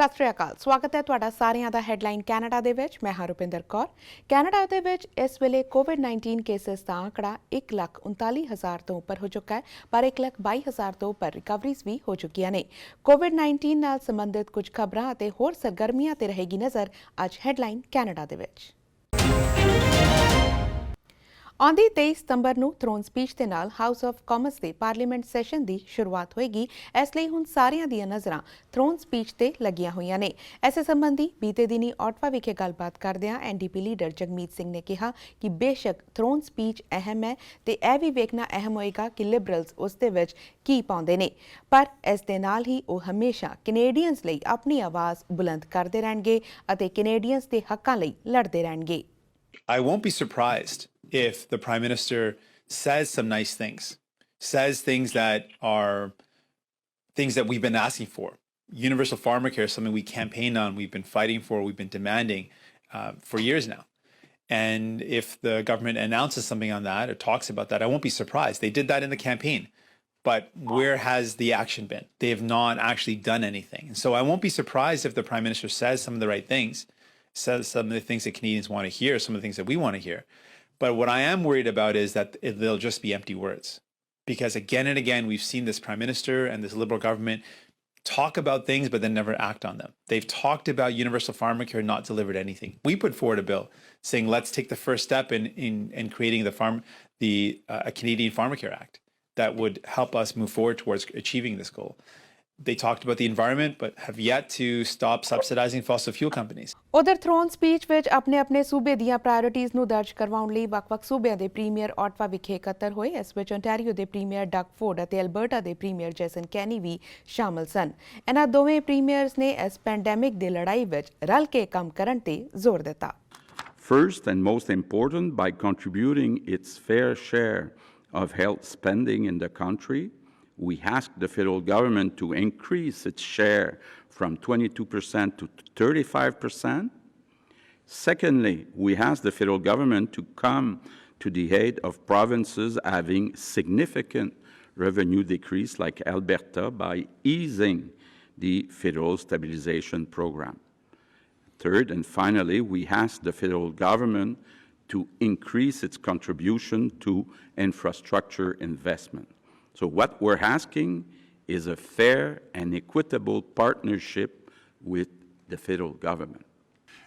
ਸਤਿ ਸ਼੍ਰੀ ਅਕਾਲ। ਸਵਾਗਤ ਹੈ ਤੁਹਾਡਾ ਸਾਰਿਆਂ ਦਾ ਹੈਡਲਾਈਨ ਕੈਨੇਡਾ ਦੇ ਵਿੱਚ। ਮੈਂ ਹਾਂ ਰੁਪਿੰਦਰ ਕੌਰ। ਕੈਨੇਡਾ ਦੇ ਵਿੱਚ ਇਸ ਵੇਲੇ ਕੋਵਿਡ-19 ਕੇਸਿਸ ਦਾ ਆંકੜਾ 1,39,000 ਤੋਂ ਉੱਪਰ ਹੋ ਚੁੱਕਾ ਹੈ, ਪਰ 1,22,000 ਤੋਂ ਉੱਪਰ ਰਿਕਵਰੀਜ਼ ਵੀ ਹੋ ਚੁੱਕੀਆਂ ਨੇ। ਕੋਵਿਡ-19 ਨਾਲ ਸੰਬੰਧਿਤ ਕੁਝ ਖਬਰਾਂ ਅਤੇ ਹੋਰ ਸਰਗਰਮੀਆਂ ਤੇ ਰਹੇਗੀ ਨਜ਼ਰ ਅੱਜ ਹੈਡਲਾਈਨ ਕੈਨੇਡਾ ਦੇ ਵਿੱਚ। ਆਉਂਦੀ 23 ਸਤੰਬਰ ਨੂੰ ਥਰੋਨ ਸਪੀਚ ਦੇ ਨਾਲ ਹਾਊਸ ਆਫ ਕਾਮਨਸ ਦੇ ਪਾਰਲੀਮੈਂਟ ਸੈਸ਼ਨ ਦੀ ਸ਼ੁਰੂਆਤ ਹੋਏਗੀ। ਇਸ ਲਈ ਹੁਣ ਸਾਰਿਆਂ ਦੀਆਂ ਨਜ਼ਰਾਂ ਥਰੋਨ ਸਪੀਚ ਤੇ ਲੱਗੀਆਂ ਹੋਈਆਂ ਨੇ। ਇਸੇ ਸੰਬੰਧੀ ਬੀਤੇ ਦਿਨੀ ਆਟਵਾ ਵਿਖੇ ਗੱਲਬਾਤ ਕਰਦਿਆਂ ਐਨਡੀਪੀ ਲੀਡਰ ਜਗਮੀਤ ਸਿੰਘ ਨੇ ਕਿਹਾ ਕਿ ਬੇਸ਼ੱਕ ਥਰੋਨ ਸਪੀਚ ਅਹਿਮ ਹੈ ਤੇ ਇਹ ਵੀ ਵੇਖਣਾ ਅਹਿਮ ਹੋਏਗਾ ਕਿ ਲਿਬਰਲਸ ਉਸ ਦੇ ਵਿੱਚ ਕੀ ਪਾਉਂਦੇ ਨੇ, ਪਰ ਇਸ ਦੇ ਨਾਲ ਹੀ ਉਹ ਹਮੇਸ਼ਾ ਕੈਨੇਡੀਅਨਸ ਲਈ ਆਪਣੀ ਆਵਾਜ਼ ਬੁਲੰਦ ਕਰਦੇ ਰਹਿਣਗੇ ਅਤੇ ਕੈਨੇਡੀਅਨਸ ਦੇ ਹੱਕਾਂ ਲਈ ਲੜਦੇ ਰਹਿਣਗੇ। I won't be surprised if the Prime Minister says some nice things, says things that are things that we've been asking for. Universal pharmacare is something we campaigned on, we've been fighting for, we've been demanding for years now. And if the government announces something on that or talks about that, I won't be surprised. They did that in the campaign. But where has the action been? They have not actually done anything. And so I won't be surprised if the Prime Minister says some of the right things, says some of the things that Canadians want to hear, some of the things that we want to hear. But what I am worried about is that they'll just be empty words. Because again and again, we've seen this Prime Minister and this Liberal government talk about things but then never act on them. They've talked about universal pharmacare, not delivered anything. We put forward a bill saying let's take the first step in creating a Canadian Pharmacare Act that would help us move forward towards achieving this goal. They talked about the environment but have yet to stop subsidizing fossil fuel companies. ਉਧਰ thrown speech ਵਿੱਚ ਆਪਣੇ ਸੂਬੇ ਦੀਆਂ priorities ਨੂੰ ਦਰਜ ਕਰਵਾਉਣ ਲਈ ਵੱਖ-ਵੱਖ ਸੂਬਿਆਂ ਦੇ ਪ੍ਰੀਮੀਅਰ ਆਟਵਾ ਵਿਖੇ ਇਕੱਤਰ ਹੋਏ। ਇਸ ਵਿੱਚ ontario ਦੇ ਪ੍ਰੀਮੀਅਰ ਡਗ ਫੋਰਡ ਅਤੇ ਅਲਬਰਟਾ ਦੇ ਪ੍ਰੀਮੀਅਰ ਜੇਸਨ ਕੈਨੀ ਵੀ ਸ਼ਾਮਲ ਸਨ। ਇਹਨਾਂ ਦੋਵੇਂ ਪ੍ਰੀਮੀਅਰਸ ਨੇ ਇਸ ਪੈਂਡੈਮਿਕ ਦੀ ਲੜਾਈ ਵਿੱਚ ਰਲ ਕੇ ਕੰਮ ਕਰਨ ਤੇ ਜ਼ੋਰ ਦਿੱਤਾ। First and most important, by contributing its fair share of health spending in the country, we asked the federal government to increase its share from 22% to 35%. Secondly, we asked the federal government to come to the aid of provinces having significant revenue decrease like Alberta by easing the federal stabilization program. Third and finally, we asked the federal government to increase its contribution to infrastructure investment. So what we're asking is a fair and equitable partnership with the federal government.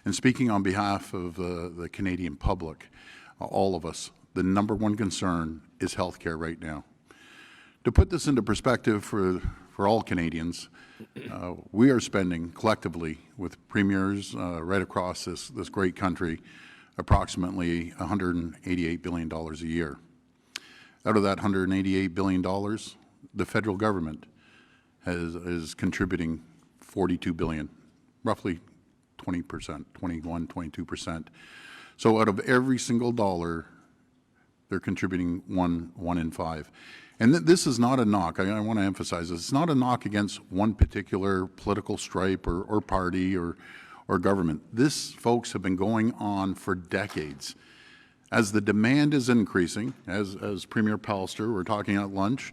And speaking on behalf of the Canadian public, all of us, the number one concern is healthcare right now. To put this into perspective for all Canadians, we are spending collectively with premiers right across this great country approximately $188 billion a year. Out of that $188 billion, the federal government is contributing $42 billion, roughly 20%, 21, 22%. So out of every single dollar, they're contributing one in five. And this is not a knock. I want to emphasize this. It's not a knock against one particular political stripe or party or government. This, folks, have been going on for decades. As the demand is increasing, as Premier Pallister, we're talking at lunch,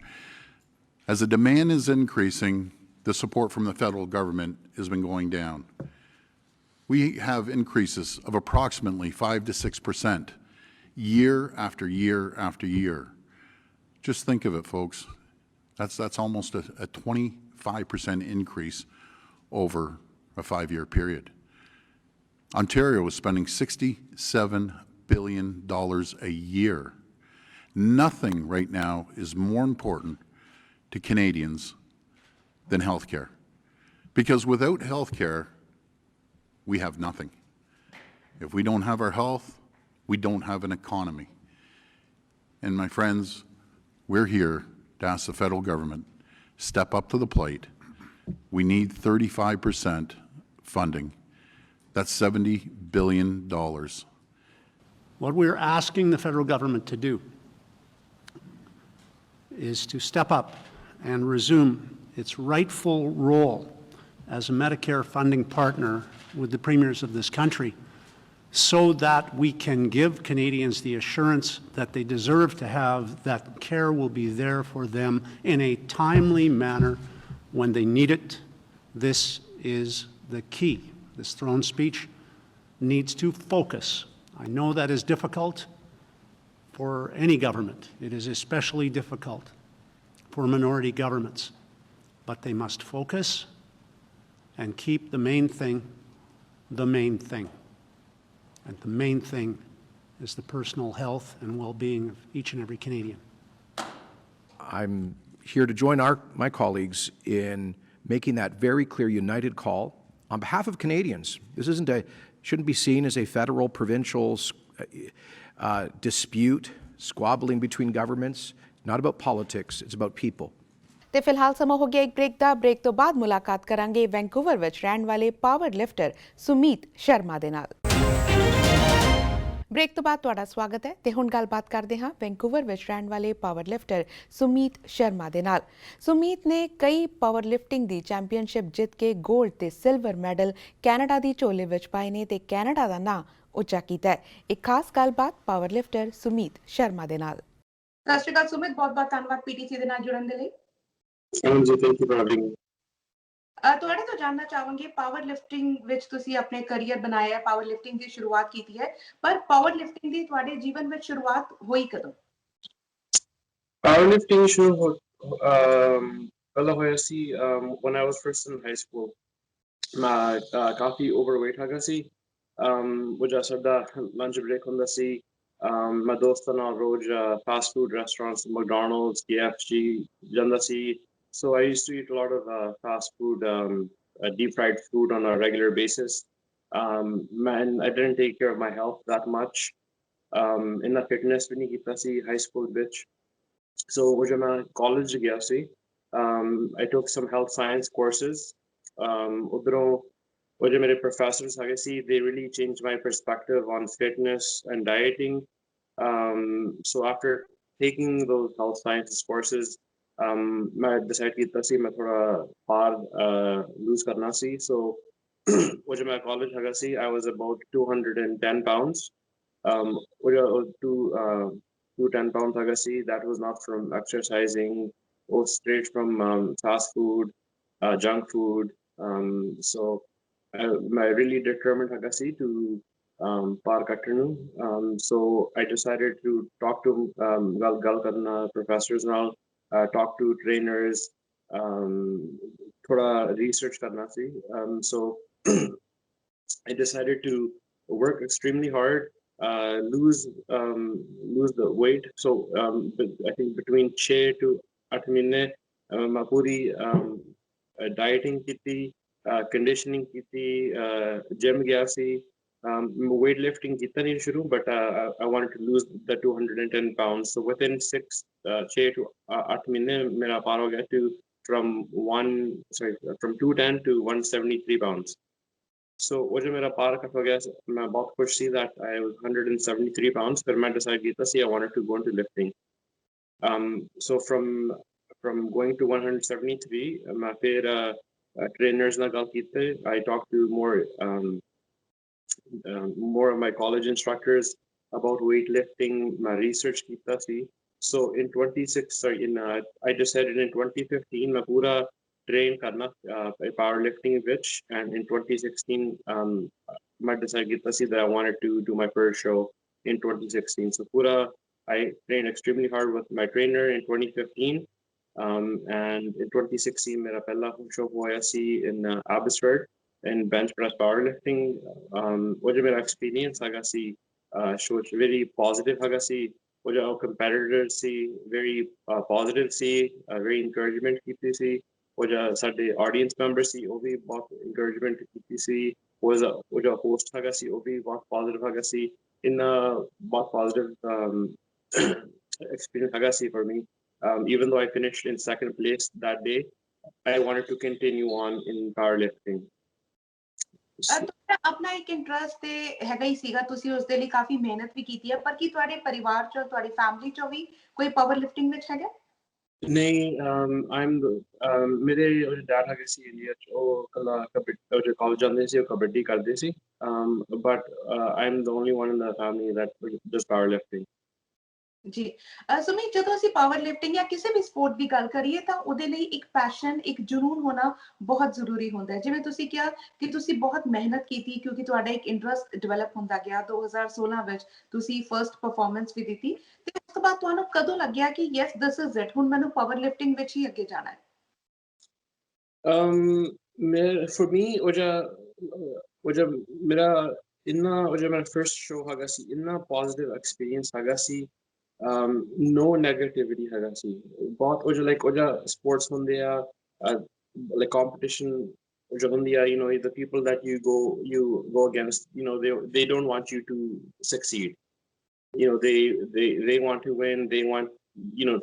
as the demand is increasing, the support from the federal government has been going down. We have increases of approximately 5 to 6% year after year after year. Just think of it, folks. That's almost a 25% increase over a 5-year period. Ontario is spending $67 billion a year. Nothing right now is more important to Canadians than healthcare. Because without healthcare, we have nothing. If we don't have our health, we don't have an economy. And my friends, we're here to ask the federal government, step up to the plate. We need 35% funding. That's $70 billion. What we're asking the federal government to do is to step up and resume its rightful role as a Medicare funding partner with the premiers of this country so that we can give Canadians the assurance that they deserve to have, that care will be there for them in a timely manner when they need it. This is the key. This throne speech needs to focus. I know that is difficult for any government. It is especially difficult for minority governments. But they must focus and keep the main thing the main thing. And the main thing is the personal health and well-being of each and every Canadian. I'm here to join my colleagues in making that very clear, united call on behalf of Canadians. This shouldn't be seen as a federal, provincial dispute, squabbling between governments. Not about politics, it's about people. ਤੇ ਫਿਲਹਾਲ ਸਮਾਂ ਹੋ ਗਿਆ ਇੱਕ break ਦਾ। Break ਤੋਂ ਬਾਅਦ ਮੁਲਾਕਾਤ ਕਰਾਂਗੇ ਵੈਂਕੂਵਰ ਵਿੱਚ ਰਹਿਣ ਵਾਲੇ ਪਾਵਰ ਲਿਫਟਰ ਸੁਮੀਤ ਸ਼ਰਮਾ ਦੇ ਨਾਲ। ਬ੍ਰੇਕ ਤੋਂ ਬਾਅਦ ਤੁਹਾਡਾ ਸਵਾਗਤ ਹੈ ਤੇ ਹੁਣ ਗੱਲਬਾਤ ਕਰਦੇ ਹਾਂ ਵੈਂਕੂਵਰ ਵਿੱਚ ਰਹਿਣ ਵਾਲੇ ਪਾਵਰ ਲਿਫਟਰ ਸੁਮੀਤ ਸ਼ਰਮਾ ਦੇ ਨਾਲ। ਸੁਮੀਤ ਨੇ ਕਈ ਪਾਵਰ ਲਿਫਟਿੰਗ ਦੀ ਚੈਂਪੀਅਨਸ਼ਿਪ ਜਿੱਤ ਕੇ 골ਡ ਤੇ ਸਿਲਵਰ ਮੈਡਲ ਕੈਨੇਡਾ ਦੀ ਝੋਲੇ ਵਿੱਚ ਪਾਏ ਨੇ ਤੇ ਕੈਨੇਡਾ ਦਾ ਨਾਂ ਉੱਚਾ ਕੀਤਾ ਹੈ। ਇੱਕ ਖਾਸ ਗੱਲਬਾਤ ਪਾਵਰ ਲਿਫਟਰ ਸੁਮੀਤ ਸ਼ਰਮਾ ਦੇ ਨਾਲ। ਸਤਿ ਸ਼੍ਰੀ ਅਕਾਲ ਸੁਮਿਤ, ਬਹੁਤ-ਬਹੁਤ ਧੰਨਵਾਦ ਪੀਟੀਸੀ ਦੇ ਨਾਲ ਜੁੜਨ ਦੇ ਲਈ। ਹਾਂਜੀ, ਥੈਂਕ ਯੂ ਫॉर ਹੈਵਿੰਗ ਮੀ। ਤੁਹਾਡੇ ਤੋਂ ਜਾਣਨਾ ਚਾਹਾਂਗੇ ਪਾਵਰ ਲਿਫਟਿੰਗ ਵਿੱਚ ਤੁਸੀਂ ਆਪਣੇ ਕੈਰੀਅਰ ਬਣਾਇਆ ਹੈ, ਪਾਵਰ ਲਿਫਟਿੰਗ ਦੀ ਸ਼ੁਰੂਆਤ ਕੀਤੀ ਹੈ, ਪਰ ਪਾਵਰ ਲਿਫਟਿੰਗ ਦੀ ਤੁਹਾਡੇ ਜੀਵਨ ਵਿੱਚ ਸ਼ੁਰੂਆਤ ਹੋਈ ਕਦੋਂ? ਪਾਵਰ ਲਿਫਟਿੰਗ ਸ਼ੁਰੂ ਪਹਿਲਾਂ ਹੋਇਆ ਸੀ when I was first in high school। ਮੈਂ ਕਾਫੀ ਓਵਰਵੇਟ ਹੈਗਾ ਸੀ। ਵਜ੍ਹਾ ਸਾਡਾ ਲੰਚ ਬ੍ਰੇਕ ਹੁੰਦਾ ਸੀ। ਮੈਂ ਦੋਸਤਾਂ ਨਾਲ ਰੋਜ਼ fast food restaurants McDonald's KFC ਜਾਂਦਾ ਸੀ। So I used to eat a lot of fast food, deep fried food on a regular basis. And I didn't take care of my health that much. In the fitness we नहीं कीता सी high school bitch. So when I college गया सी, I took some health science courses. उधरों वो जो मेरे professors आगे सी, they really changed my perspective on fitness and dieting. So after taking those health sciences courses, मैं decide किया सी मैं थोड़ा भार लूज करना सी। So वो जो मैं कॉलेज हैगा सी, I was about 210 pounds। वो जो 210 pounds हैगा सी, that was not from exercising, or straight from fast food, junk food। So मैं really determined हैगा सी to par ਕੱਟਣ ਨੂੰ। So I decided to talk to ਗੱਲ ਕਰਨਾ professors ਨਾਲ, talk to trainers, thoda research karna si। So I decided to work extremely hard, lose the weight। So I think between 6 to 8 mahine मैं पूरी dieting ਕੀਤੀ, conditioning ਕੀਤੀ, gym ਗਿਆ ਸੀ। Weight lifting ਕੀਤਾ ਨਹੀਂ ਸ਼ੁਰੂ, but I wanted to lose the 210 pounds। So within 6 to 8 ਮਹੀਨੇ ਮੇਰਾ ਪਾਰ ਹੋ ਗਿਆ from 210 to 173 pounds। So वो जो मेरा पार हो गया, मैं बहुत खुश थी that I was 173 pounds। फिर मैं decide किया था I wanted to go into lifting। So from going to 173 मैं फिर trainers ਨਾਲ ਗੱਲ ਕੀਤੀ। I talked to more of my college instructors about weightlifting, my research ਕੀਤਾ ਸੀ। So in I decided in 2015 मैं पूरा train करना powerlifting ਵਿੱਚ, and in 2016 मैं decide ਕੀਤਾ ਸੀ that I wanted to do my first show in 2016। So पूरा I trained extremely hard with my trainer in 2015, and in 2016 मेरा पहला show होया ਸੀ in Abbotsford in bench press powerlifting। वो जो मेरा experience हैगा सी show very positive हैगा सी। वो जो competitors सी very positive सी, very encouragement कीती सी। वो जो साडे audience members सी वो भी बहुत encouragement कीती सी। वो जो host हैगा सी वो भी बहुत positive हैगा सी। in बहुत positive experience हैगा सी for me। Even though I finished in second place that day, I wanted to continue on in powerlifting। ਤੁਹਾਡਾ ਆਪਣਾ ਇੱਕ ਇੰਟਰਸਟ ਤੇ ਹੈਗਾ ਹੀ ਸੀਗਾ, ਤੁਸੀਂ ਉਸ ਦੇ ਲਈ ਕਾਫੀ ਮਿਹਨਤ ਵੀ ਕੀਤੀ ਹੈ, ਪਰ ਕੀ ਤੁਹਾਡੇ ਪਰਿਵਾਰ ਚੋਂ, ਤੁਹਾਡੀ ਫੈਮਿਲੀ ਚੋਂ ਵੀ ਕੋਈ ਪਾਵਰ ਲਿਫਟਿੰਗ ਵਿੱਚ ਹੈਗਾ? ਨਹੀਂ, ਮੇਰੇ ਡੈਡ ਹੈਗੇ ਸੀ ਇੰਡੀਆ ਚ, ਉਹ ਕੱਲਾ ਜੋ ਕਾਲਜ ਜਾਂਦੇ ਸੀ ਉਹ ਕਬੱਡੀ ਕਰਦੇ ਸੀ। But I'm the only one in the family that does powerlifting। ਜੀ ਸੁਮੀਤ ਜਦੋਂ ਅਸੀਂ ਪਾਵਰ ਲਿਫਟਿੰਗ ਜਾਂ ਕਿਸੇ ਵੀ ਸਪੋਰਟ ਦੀ ਗੱਲ ਕਰੀਏ ਤਾਂ ਉਹਦੇ ਲਈ ਇੱਕ ਪੈਸ਼ਨ ਇੱਕ ਜਨੂਨ ਹੋਣਾ ਬਹੁਤ ਜ਼ਰੂਰੀ ਹੁੰਦਾ ਹੈ ਜਿਵੇਂ ਤੁਸੀਂ ਕਿਹਾ ਕਿ ਤੁਸੀਂ ਬਹੁਤ ਮਿਹਨਤ ਕੀਤੀ ਕਿਉਂਕਿ ਤੁਹਾਡਾ ਇੱਕ ਇੰਟਰਸਟ ਡਿਵੈਲਪ ਹੁੰਦਾ ਗਿਆ 2016 ਵਿੱਚ ਤੁਸੀਂ ਫਰਸਟ ਪਰਫਾਰਮੈਂਸ ਵੀ ਦਿੱਤੀ ਤੇ ਉਸ ਤੋਂ ਬਾਅਦ ਤੁਹਾਨੂੰ ਕਦੋਂ ਲੱਗਿਆ ਕਿ ਯੈਸ ਦਿਸ ਇਜ਼ ਇਟ ਹੁਣ ਮੈਨੂੰ ਪਾਵਰ ਲਿਫਟਿੰਗ ਵਿੱਚ ਹੀ ਅੱਗੇ ਜਾਣਾ ਹੈ For me, oja mera inna oja mera first show haga si inna positive experience haga si no negativity haga si bahut oja sports hunde ya like competition oja hundi ya the people that you go against they don't want you to succeed they want to win they want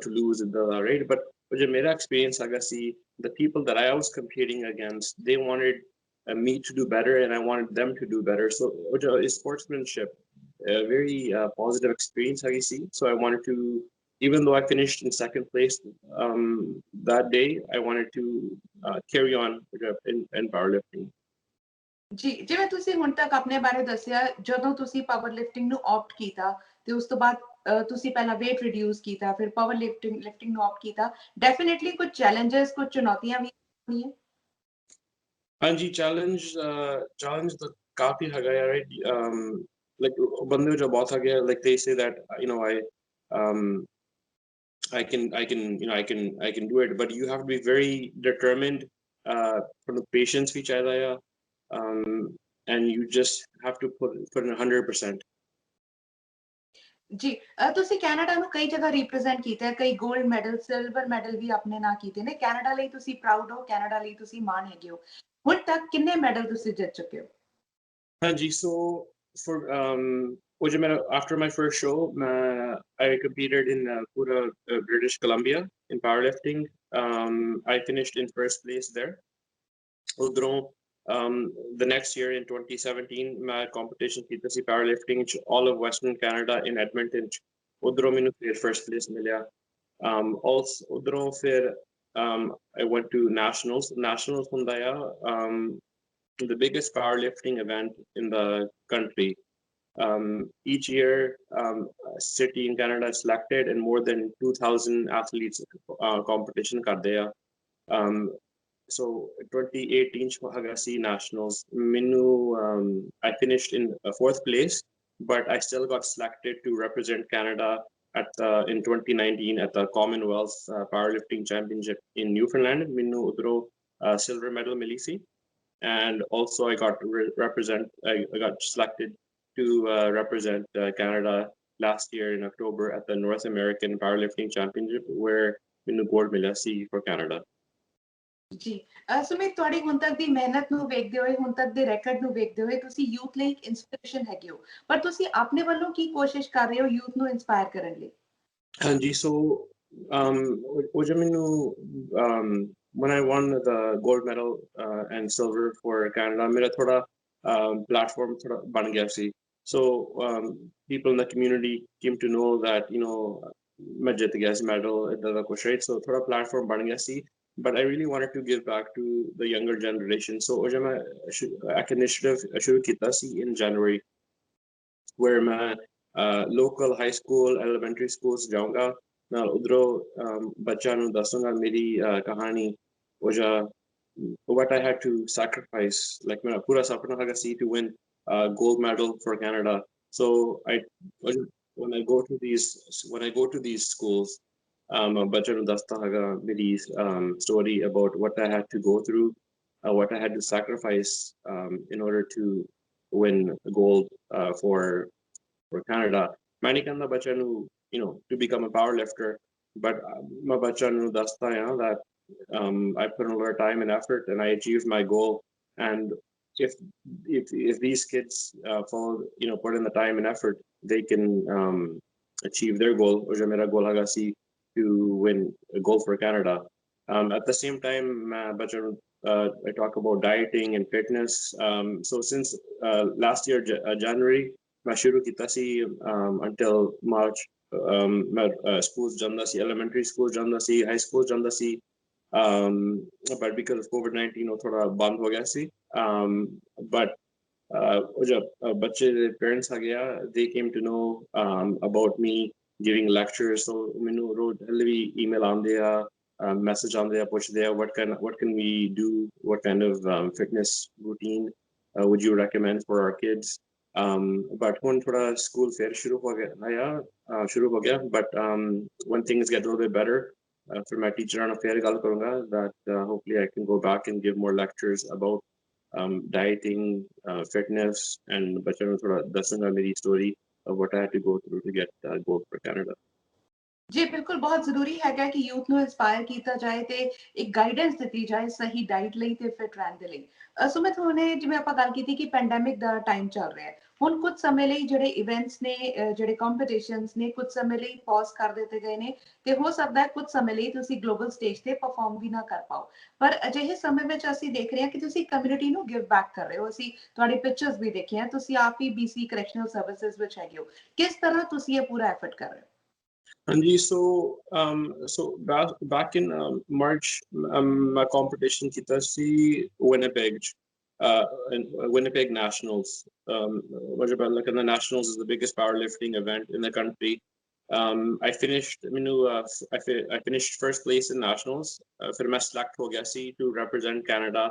to lose in the right but oja mera experience haga si the people that I was competing against they wanted me to do better and I wanted them to do better so oja is sportsmanship a very positive experience I see so I wanted to even though I finished in second place that day I wanted to carry on in powerlifting ਜੀ ਜਿਵੇਂ ਤੁਸੀਂ ਹੁਣ ਤੱਕ ਆਪਣੇ ਬਾਰੇ ਦੱਸਿਆ ਜਦੋਂ ਤੁਸੀਂ ਪਾਵਰ ਲਿਫਟਿੰਗ ਨੂੰ ਆਪਟ ਕੀਤਾ ਤੇ ਉਸ ਤੋਂ ਬਾਅਦ ਤੁਸੀਂ ਪਹਿਲਾਂ weight reduce ਕੀਤਾ ਫਿਰ ਪਾਵਰ ਲਿਫਟਿੰਗ ਨੂੰ ਆਪਟ ਕੀਤਾ ਡੈਫੀਨਿਟਲੀ ਕੁਝ challenges ਕੁਝ ਚੁਣੌਤੀਆਂ ਵੀ ਹੋਣੀਆਂ ਹਾਂਜੀ challenge ਤਾਂ ਕਾਫੀ ਹੈਗਾ ਹੈ right like ਬੰਦੇ ਜੋ ਬਹੁਤ ਹੈਗੇ like they say that um I can do it but you have to be very determined from the patience ਵੀ ਚਾਹੀਦਾ ਆ and you just have to put in 100% ਜੀ ਤੁਸੀਂ ਕੈਨੇਡਾ ਨੂੰ ਕਈ ਜਗ੍ਹਾ ਰਿਪਰੈਜ਼ੈਂਟ ਕੀਤਾ ਹੈ ਕਈ 골ਡ ਮੈਡਲ ਸਿਲਵਰ ਮੈਡਲ ਵੀ ਆਪਣੇ ਨਾਂ ਕੀਤੇ ਨੇ ਕੈਨੇਡਾ ਲਈ ਤੁਸੀਂ ਪ੍ਰਾਊਡ ਹੋ ਕੈਨੇਡਾ ਲਈ ਤੁਸੀਂ ਮਾਣ ਹੈਗੇ ਹੋ ਹੁਣ ਤੱਕ ਕਿੰਨੇ ਮੈਡਲ ਤੁਸੀਂ ਜਿੱਤ ਚੁੱਕੇ ਹੋ ਹਾਂਜੀ so for after my first show I competed in Pura British Columbia in powerlifting I finished in first place there ਉਧਰੋਂ the next year in 2017 my competition ਕੀਤਾ ਸੀ powerlifting ਚ all of Western Canada in Edmonton ਚ ਉਧਰੋਂ ਮੈਨੂੰ ਫਿਰ first place ਮਿਲਿਆ also ਉਧਰੋਂ ਫਿਰ I went to nationals ਹੁੰਦਾ ਆ the biggest powerlifting event in the country each year a city in Canada is selected and more than 2,000 athletes competition ਕਰਦੇ ਆ so 2018 Hagasi Nationals Minu I finished in fourth place but I still got selected to represent Canada in 2019 at the Commonwealth Powerlifting Championship in Newfoundland Minu udro silver medal milisi and also I got I got selected to represent Canada last year in October at the North American Powerlifting Championship where Minu gold milisi for Canada ਜੀ ਸੁਮੀਤ ਤੁਹਾਡੀ ਹੁਣ ਤੱਕ ਦੀ ਮਿਹਨਤ ਨੂੰ ਵੇਖਦੇ ਹੋਏ ਹੁਣ ਤੱਕ ਦੇ ਰੈਕੋਰਡ ਨੂੰ ਵੇਖਦੇ ਹੋਏ ਤੁਸੀਂ ਯੂਥ ਲਈ ਇੱਕ ਇਨਸਪੀਰੇਸ਼ਨ ਹੈਗੇ ਹੋ ਪਰ ਤੁਸੀਂ ਆਪਣੇ ਵੱਲੋਂ ਕੀ ਕੋਸ਼ਿਸ਼ ਕਰ ਰਹੇ ਹੋ ਯੂਥ ਨੂੰ ਇਨਸਪਾਇਰ ਕਰਨ ਲਈ ਹਾਂਜੀ so ਉਹ ਮੈਨੂੰ when I won the gold medal and silver for Canada ਮੇਰਾ ਥੋੜਾ platform ਥੋੜਾ ਬਣ ਗਿਆ ਸੀ so people in the community came to know that ਮੈਂ ਜਿੱਤ ਗਿਆ ਸੀ medal ਇਦਾਂ ਦਾ ਕੁਛ right so ਥੋੜਾ platform ਬਣ ਗਿਆ ਸੀ but I really wanted to give back to the younger generation so ਉਹ ਮੈਂ ਇੱਕ initiative ਸ਼ੁਰੂ ਕੀਤਾ ਸੀ in January where ਮੈਂ local high school elementary schools ਜਾਊਂਗਾ ਨਾਲ ਉਧਰੋਂ ਬੱਚਿਆਂ ਨੂੰ ਦੱਸੂੰਗਾ ਮੇਰੀ ਕਹਾਣੀ what I had to sacrifice like ਮੇਰਾ ਪੂਰਾ ਸੁਪਨਾ ਹੈਗਾ ਸੀ to win gold medal for Canada so when I go to these schools ਬੱਚਿਆਂ ਨੂੰ ਦੱਸਦਾ ਹੈਗਾ ਮੇਰੀ story about what I had to go through what I had to sacrifice in order to win gold for Canada ਮੈਂ ਨਹੀਂ ਕਹਿੰਦਾ ਬੱਚਿਆਂ ਨੂੰ to become a power lifter but ਮੈਂ ਬੱਚਿਆਂ ਨੂੰ ਦੱਸਦਾ ਹਾਂ that I put in a lot of time and effort and I achieved my goal and if these kids follow put in the time and effort they can achieve their goal or jo mera goal haga si to win a gold for Canada at the same time I talk about dieting and fitness so since last year January ਮੈਂ ਸ਼ੁਰੂ ਕੀਤਾ ਸੀ until March ਮੈਂ schools ਜਾਂਦਾ ਸੀ elementary schools ਜਾਂਦਾ ਸੀ high schools ਜਾਂਦਾ ਸੀ but because of COVID-19 ਉਹ ਥੋੜਾ ਬੰਦ ਹੋ ਗਿਆ ਸੀ but ਉਹ ਜਬ ਬੱਚੇ ਦੇ parents ਆ ਗਿਆ they came to know about me giving lectures. So ਮੈਨੂੰ ਰੋਜ਼ ਹਲੇ ਵੀ email ਆਉਂਦੇ ਆ, message ਆਉਂਦੇ ਆ, ਪੁੱਛਦੇ ਆ what can we do, what kind of fitness routine would you recommend for our kids. But when थोड़ा school fair शुरू हो गया, but when things get a little bit better, for my teacher on a fair ਗੱਲ ਕਰੂੰਗਾ that hopefully I can go back and give more lectures about dieting, fitness, and ਬੱਚਿਆਂ ਨੂੰ ਥੋੜਾ ਦੱਸਾਂਗਾ ਮੇਰੀ story of what I had to go through to get gold for Canada. ਜੀ ਬਿਲਕੁਲ ਬਹੁਤ ਜ਼ਰੂਰੀ ਹੈਗਾ ਕਿ ਯੂਥ ਨੂੰ ਇਨਸਪਾਇਰ ਕੀਤਾ ਜਾਏ ਤੇ ਇੱਕ ਗਾਈਡੈਂਸ ਦਿੱਤੀ ਜਾਏ ਸਹੀ ਡਾਈਟ ਲਈ ਤੇ ਫਿਟ ਰਹਿਣ ਦੇ ਲਈ। ਸੁਮਿਤ ਹੁਣੇ ਜਿਵੇਂ ਆਪਾਂ ਗੱਲ ਕੀਤੀ ਕਿ ਪੈਂਡੈਮਿਕ ਦਾ ਟਾਈਮ ਚੱਲ ਰਿਹਾ ਹੈ, ਹੁਣ ਕੁਝ ਸਮੇਂ ਲਈ ਜਿਹੜੇ ਇਵੈਂਟਸ ਨੇ, ਜਿਹੜੇ ਕੰਪੀਟੀਸ਼ਨਸ ਨੇ, ਕੁਝ ਸਮੇਂ ਲਈ ਪੌਜ਼ ਕਰ ਦਿੱਤੇ ਗਏ ਨੇ ਤੇ ਹੋ ਸਕਦਾ ਹੈ ਕੁਝ ਸਮੇਂ ਲਈ ਤੁਸੀਂ ਗਲੋਬਲ ਸਟੇਜ ਤੇ ਪਰਫਾਰਮ ਵੀ ਨਾ ਕਰ ਪਾਓ। ਪਰ ਅਜਿਹੇ ਸਮੇਂ ਵਿੱਚ ਅਸੀਂ ਦੇਖ ਰਹੇ ਹਾਂ ਕਿ ਤੁਸੀਂ ਕਮਿਊਨਿਟੀ ਨੂੰ ਗਿਵ ਬੈਕ ਕਰ ਰਹੇ ਹੋ। ਅਸੀਂ ਤੁਹਾਡੇ ਪਿਕਚਰਸ ਵੀ ਦੇਖੀਆਂ, ਤੁਸੀਂ ਆਪ ਹੀ BC ਕਰੈਕਸ਼ਨਲ ਸਰਵਿਸਿਜ਼ ਵਿੱਚ ਹੈਗੇ ਹੋ। ਕਿਸ ਤਰ੍ਹਾਂ ਤੁਸੀਂ ਇਹ ਪੂਰਾ ਐਫਰਟ ਕਰ ਰਹੇ ਹੋ? Anji, so back in March, my competition kita si Winnipeg, Winnipeg Nationals. Like the Nationals is the biggest powerlifting event in the country. I finished, I finished first place in Nationals. Fir main select ho gaya si to represent Canada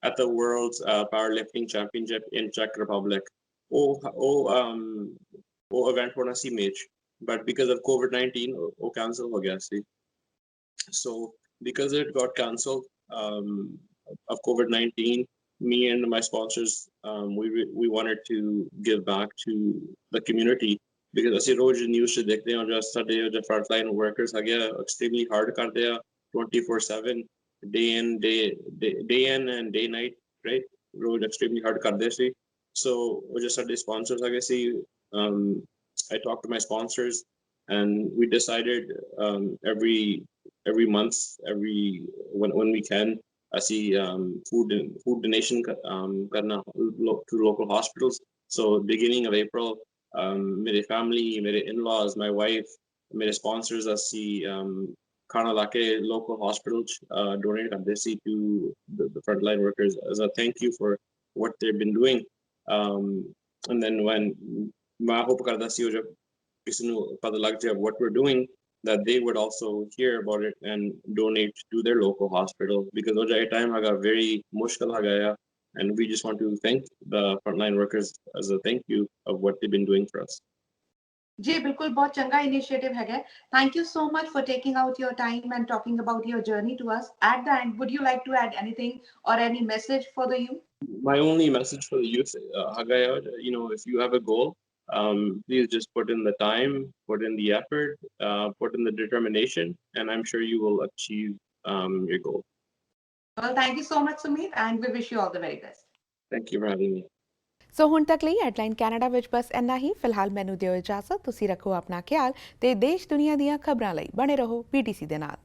at the World's Powerlifting Championship in Czech Republic. Oh event hona si match. But because of COVID-19, वो cancel हो गया सी. So because it got cancelled of COVID-19, me and my sponsors, we wanted to give back to the community because ਅਸੀਂ ਰੋਜ਼ news 'ਚ ਦੇਖਦੇ ਹਾਂ ਜੋ ਸਾਡੇ ਜੋ frontline workers ਹੈਗੇ ਆ extremely hard ਕਰਦੇ ਆ 24/7 day in and day night, right? Rose extremely hard ਕਰਦੇ ਸੀ. So ਉਹ ਜੋ ਸਾਡੇ sponsors ਹੈਗੇ ਸੀ, I talked to my sponsors and we decided every month, when we can, I see food donation karna to local hospitals. So beginning of April, my family, my in-laws, my wife, my sponsors, I see Khana Lake local hospitals donate to the frontline workers as a thank you for what they've been doing. And then when मैं hope करता सी जब किसी को पता लग जाए what we're doing, that they would also hear about it and donate to their local hospital because वो जाए time आगा very मुश्किल आ गया, and we just want to thank the frontline workers as a thank you of what they've been doing for us. जी बिल्कुल, बहुत चंगा initiative है। Thank you so much for taking out your time and talking about your journey to us. At the end, would you like to add anything or any message for the youth? My only message for the youth, if you have a goal, please just put in the time, put in the effort, put in the determination, and I'm sure you will achieve your goal. Well, thank you so much, Sumit, and we wish you all the very best. Thank you for having me. ਸੋ ਹੁਣ ਤੱਕ ਲਈ headline Canada ਵਿੱਚ ਬਸ ਇੰਨਾ ਹੀ। ਫਿਲਹਾਲ ਮੈਨੂੰ ਦਿਓ ਇਜਾਜ਼ਤ। ਤੁਸੀਂ ਰੱਖੋ ਆਪਣਾ ਖਿਆਲ ਤੇ ਦੇਸ਼ ਦੁਨੀਆ ਦੀਆਂ ਖਬਰਾਂ ਲਈ ਬਣੇ ਰਹੋ PTC ਦੇ ਨਾਲ।